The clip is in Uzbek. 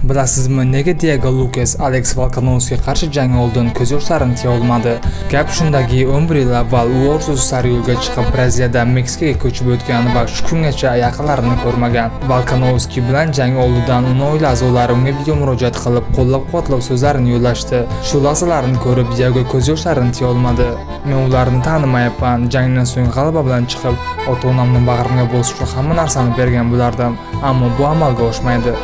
Bilasizmi, nega Diego Lukas Alex Volkanovskiga qarshi jang oldidan ko'z yoshlarini tiya olmadi? Gap shundaki, 11 yil avval u orzusi sari yo'lga chiqib Braziliyadan Meksikaga ko'chib o'tgan va shu kungacha yaqinlarini ko'rmagan. Volkanovski bilan jang oldidan uni oila a'zolari unga video murojaat qilib, qo'llab-quvvatlov so'zlarini yo'llashdi. Shu lahzalarni ko'rib, Diego ko'z yoshlarini tiya olmadi. Men ularni tanimayapman. Jangdan so'ng g'alaba bilan chiqib, ota-onamni bag'rimga bosib hamma narsani bergan bo'lardim, ammo bu amalga oshmaydi.